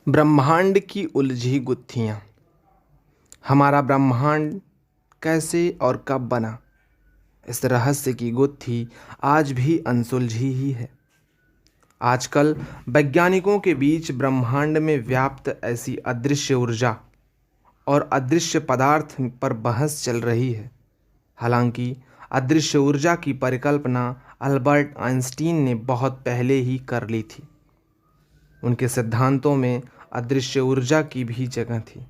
ब्रह्मांड की उलझी गुत्थियाँ। हमारा ब्रह्मांड कैसे और कब बना, इस रहस्य की गुत्थी आज भी अनसुलझी ही है। आजकल वैज्ञानिकों के बीच ब्रह्मांड में व्याप्त ऐसी अदृश्य ऊर्जा और अदृश्य पदार्थ पर बहस चल रही है। हालांकि अदृश्य ऊर्जा की परिकल्पना अल्बर्ट आइंस्टीन ने बहुत पहले ही कर ली थी। उनके सिद्धांतों में अदृश्य ऊर्जा की भी जगह थी।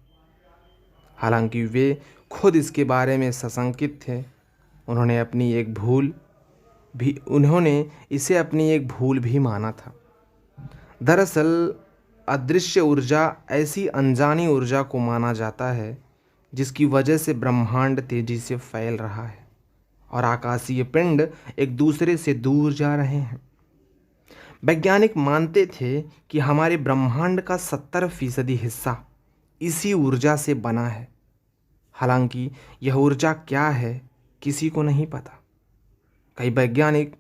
हालांकि वे खुद इसके बारे में सशंकित थे। उन्होंने इसे अपनी एक भूल भी माना था। दरअसल अदृश्य ऊर्जा ऐसी अनजानी ऊर्जा को माना जाता है जिसकी वजह से ब्रह्मांड तेजी से फैल रहा है और आकाशीय पिंड एक दूसरे से दूर जा रहे हैं। वैज्ञानिक मानते थे कि हमारे ब्रह्मांड का 70% हिस्सा इसी ऊर्जा से बना है। हालांकि यह ऊर्जा क्या है, किसी को नहीं पता। कई वैज्ञानिक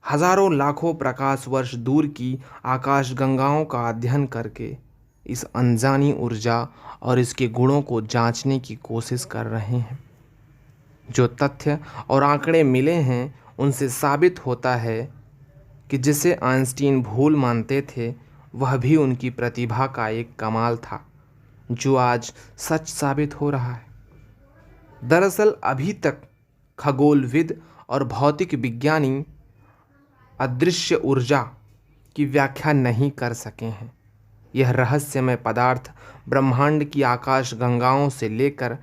हजारों लाखों प्रकाश वर्ष दूर की आकाशगंगाओं का अध्ययन करके इस अनजानी ऊर्जा और इसके गुणों को जांचने की कोशिश कर रहे हैं। जो तथ्य और आंकड़े मिले हैं उनसे साबित होता है कि जिसे आइंस्टीन भूल मानते थे वह भी उनकी प्रतिभा का एक कमाल था, जो आज सच साबित हो रहा है। दरअसल अभी तक खगोलविद और भौतिक विज्ञानी अदृश्य ऊर्जा की व्याख्या नहीं कर सके हैं। यह रहस्यमय पदार्थ ब्रह्मांड की आकाश गंगाओं से लेकर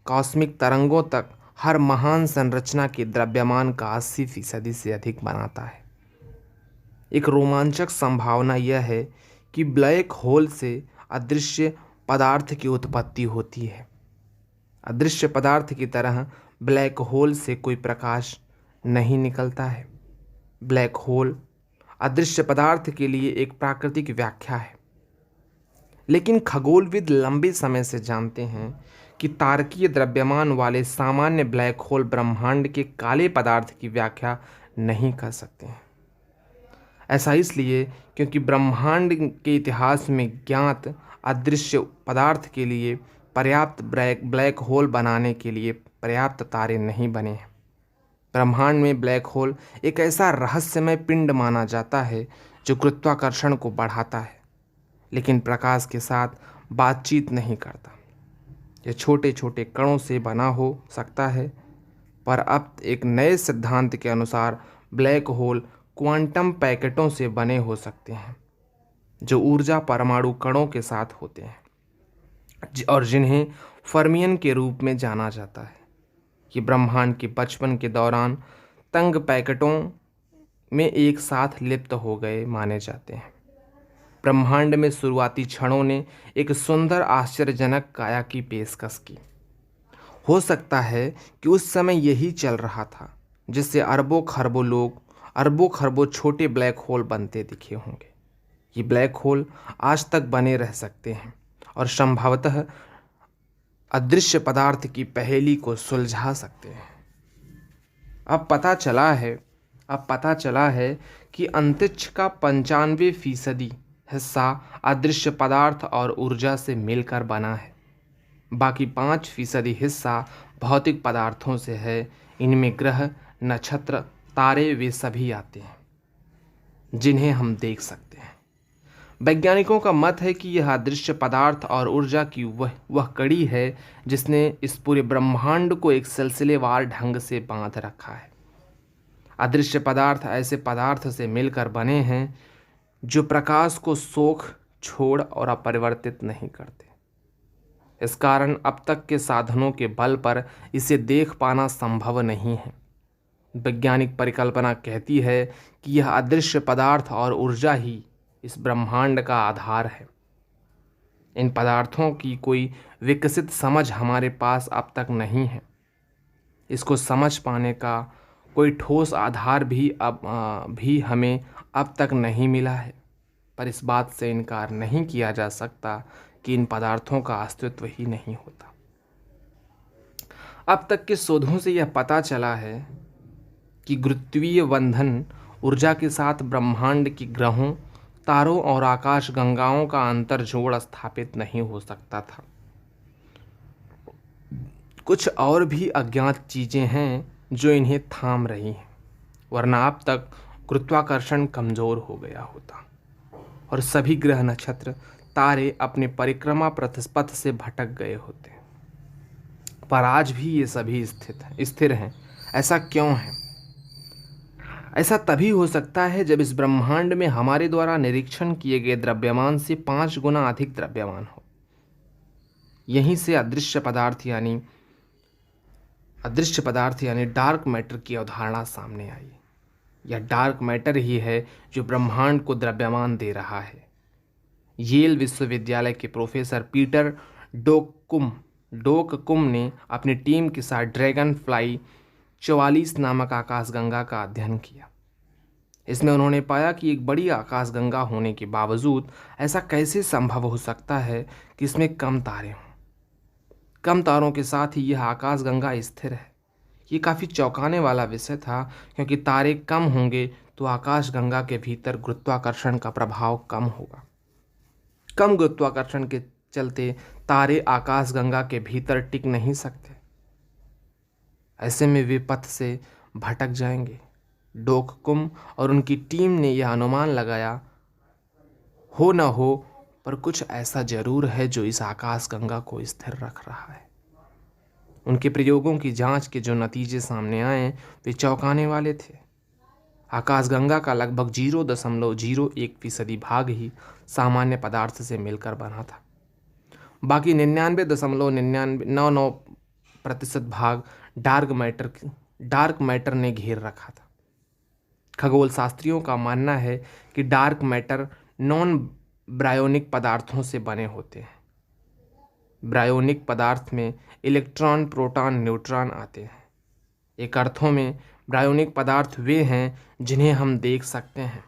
कॉस्मिक तरंगों तक हर महान संरचना के द्रव्यमान का 80% से अधिक बनाता है। एक रोमांचक संभावना यह है कि ब्लैक होल से अदृश्य पदार्थ की उत्पत्ति होती है। अदृश्य पदार्थ की तरह ब्लैक होल से कोई प्रकाश नहीं निकलता है। ब्लैक होल अदृश्य पदार्थ के लिए एक प्राकृतिक व्याख्या है। लेकिन खगोलविद लंबे समय से जानते हैं कि तारकीय द्रव्यमान वाले सामान्य ब्लैक होल ब्रह्मांड के काले पदार्थ की व्याख्या नहीं कर सकते हैं। ऐसा इसलिए क्योंकि ब्रह्मांड के इतिहास में ज्ञात अदृश्य पदार्थ के लिए पर्याप्त ब्लैक होल बनाने के लिए पर्याप्त तारे नहीं बने हैं। ब्रह्मांड में ब्लैक होल एक ऐसा रहस्यमय पिंड माना जाता है जो गुरुत्वाकर्षण को बढ़ाता है, लेकिन प्रकाश के साथ बातचीत नहीं करता। यह छोटे छोटे कणों से बना हो सकता है, पर अब एक नए सिद्धांत के अनुसार ब्लैक होल क्वांटम पैकेटों से बने हो सकते हैं, जो ऊर्जा परमाणु कणों के साथ होते हैं और जिन्हें फर्मियन के रूप में जाना जाता है। ये ब्रह्मांड के बचपन के दौरान तंग पैकेटों में एक साथ लिप्त हो गए माने जाते हैं। ब्रह्मांड में शुरुआती क्षणों ने एक सुंदर आश्चर्यजनक काया की पेशकश की। हो सकता है कि उस समय यही चल रहा था जिससे अरबों खरबों लोग अरबों खरबों छोटे ब्लैक होल बनते दिखे होंगे। ये ब्लैक होल आज तक बने रह सकते हैं और संभवतः अदृश्य पदार्थ की पहेली को सुलझा सकते हैं। अब पता चला है कि अंतरिक्ष का 95% हिस्सा अदृश्य पदार्थ और ऊर्जा से मिलकर बना है। बाकी 5% हिस्सा भौतिक पदार्थों से है। इनमें ग्रह, नक्षत्र, तारे वे सभी आते हैं जिन्हें हम देख सकते हैं। वैज्ञानिकों का मत है कि यह अदृश्य पदार्थ और ऊर्जा की वह कड़ी है जिसने इस पूरे ब्रह्मांड को एक सिलसिलेवार ढंग से बांध रखा है। अदृश्य पदार्थ ऐसे पदार्थ से मिलकर बने हैं जो प्रकाश को सोख, छोड़ और अपरिवर्तित नहीं करते। इस कारण अब तक के साधनों के बल पर इसे देख पाना संभव नहीं है। वैज्ञानिक परिकल्पना कहती है कि यह अदृश्य पदार्थ और ऊर्जा ही इस ब्रह्मांड का आधार है। इन पदार्थों की कोई विकसित समझ हमारे पास अब तक नहीं है। इसको समझ पाने का कोई ठोस आधार भी हमें अब तक नहीं मिला है, पर इस बात से इनकार नहीं किया जा सकता कि इन पदार्थों का अस्तित्व ही नहीं होता। अब तक के शोधों से यह पता चला है कि गुरुत्वीय बंधन ऊर्जा के साथ ब्रह्मांड के ग्रहों, तारों और आकाश गंगाओं का अंतर जोड़ स्थापित नहीं हो सकता था। कुछ और भी अज्ञात चीजें हैं जो इन्हें थाम रही हैं, वरना अब तक गुरुत्वाकर्षण कमजोर हो गया होता और सभी ग्रह नक्षत्र तारे अपने परिक्रमा पथ से भटक गए होते। पर आज भी ये सभी स्थिर हैं। ऐसा क्यों है? ऐसा तभी हो सकता है जब इस ब्रह्मांड में हमारे द्वारा निरीक्षण किए गए द्रव्यमान से 5 गुना अधिक द्रव्यमान हो। यहीं से अदृश्य पदार्थ यानी डार्क मैटर की अवधारणा सामने आई। यह डार्क मैटर ही है जो ब्रह्मांड को द्रव्यमान दे रहा है। येल विश्वविद्यालय के प्रोफेसर पीटर डोककुम ने अपनी टीम के साथ ड्रैगन फ्लाई 44 नामक आकाशगंगा का अध्ययन किया। इसमें उन्होंने पाया कि एक बड़ी आकाशगंगा होने के बावजूद ऐसा कैसे संभव हो सकता है कि इसमें कम तारे हों। कम तारों के साथ ही यह आकाशगंगा स्थिर है। ये काफ़ी चौंकाने वाला विषय था, क्योंकि तारे कम होंगे तो आकाशगंगा के भीतर गुरुत्वाकर्षण का प्रभाव कम होगा। कम गुरुत्वाकर्षण के चलते तारे आकाशगंगा के भीतर टिक नहीं सकते। ऐसे में वे पथ से भटक जाएंगे। डोककुम और उनकी टीम ने यह अनुमान लगाया, हो न हो पर कुछ ऐसा जरूर है जो इस आकाशगंगा को स्थिर रख रहा है। उनके प्रयोगों की जांच के जो नतीजे सामने आए वे चौंकाने वाले थे। आकाशगंगा का लगभग 0.01% भाग ही सामान्य पदार्थ से मिलकर बना था। बाकी 99.9999% भाग डार्क मैटर ने घेर रखा था। खगोल शास्त्रियों का मानना है कि डार्क मैटर नॉन ब्रायोनिक पदार्थों से बने होते हैं। ब्रायोनिक पदार्थ में इलेक्ट्रॉन, प्रोटॉन, न्यूट्रॉन आते हैं। एक अर्थों में ब्रायोनिक पदार्थ वे हैं जिन्हें हम देख सकते हैं।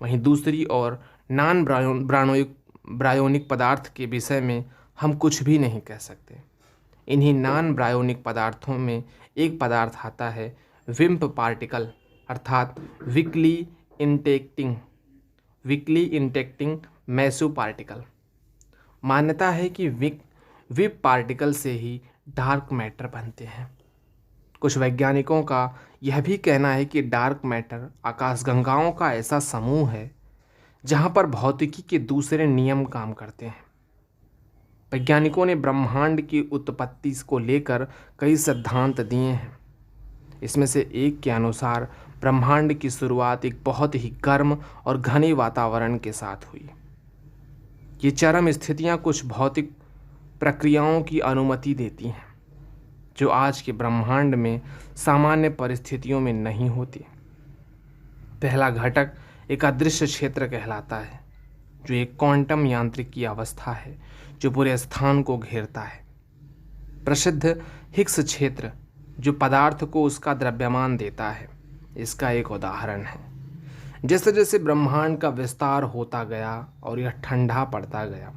वहीं दूसरी ओर नॉन ब्रायोनिक पदार्थ के विषय में हम कुछ भी नहीं कह सकते। इन्हीं नॉन ब्रायोनिक पदार्थों में एक पदार्थ आता है विम्प पार्टिकल, अर्थात वीकली इंटेक्टिंग मैसिव पार्टिकल। मान्यता है कि विप पार्टिकल से ही डार्क मैटर बनते हैं। कुछ वैज्ञानिकों का यह भी कहना है कि डार्क मैटर आकाशगंगाओं का ऐसा समूह है जहां पर भौतिकी के दूसरे नियम काम करते हैं। वैज्ञानिकों ने ब्रह्मांड की उत्पत्ति को लेकर कई सिद्धांत दिए हैं। इसमें से एक के अनुसार ब्रह्मांड की शुरुआत एक बहुत ही गर्म और घने वातावरण के साथ हुई। ये चरम स्थितियां कुछ भौतिक प्रक्रियाओं की अनुमति देती हैं जो आज के ब्रह्मांड में सामान्य परिस्थितियों में नहीं होती। पहला घटक एक अदृश्य क्षेत्र कहलाता है, जो एक क्वांटम यांत्रिक की अवस्था है जो पूरे स्थान को घेरता है। प्रसिद्ध हिग्स क्षेत्र जो पदार्थ को उसका द्रव्यमान देता है, इसका एक उदाहरण है। जैसे जैसे ब्रह्मांड का विस्तार होता गया और यह ठंडा पड़ता गया,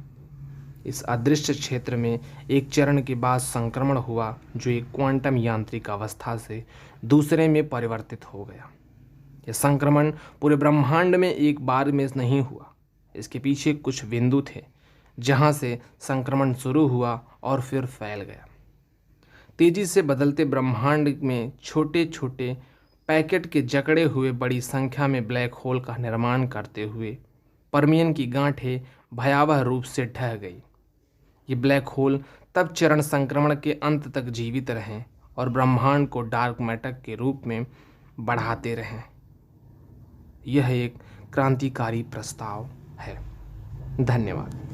इस अदृश्य क्षेत्र में एक चरण के बाद संक्रमण हुआ जो एक क्वांटम यांत्रिक अवस्था से दूसरे में परिवर्तित हो गया। यह संक्रमण पूरे ब्रह्मांड में एक बार में नहीं हुआ। इसके पीछे कुछ बिंदु थे जहां से संक्रमण शुरू हुआ और फिर फैल गया। तेजी से बदलते ब्रह्मांड में छोटे छोटे पैकेट के जकड़े हुए बड़ी संख्या में ब्लैक होल का निर्माण करते हुए परमियन की गांठें भयावह रूप से ढह गई। ये ब्लैक होल तब चरण संक्रमण के अंत तक जीवित रहे और ब्रह्मांड को डार्क मैटर के रूप में बढ़ाते रहे। यह एक क्रांतिकारी प्रस्ताव है। धन्यवाद।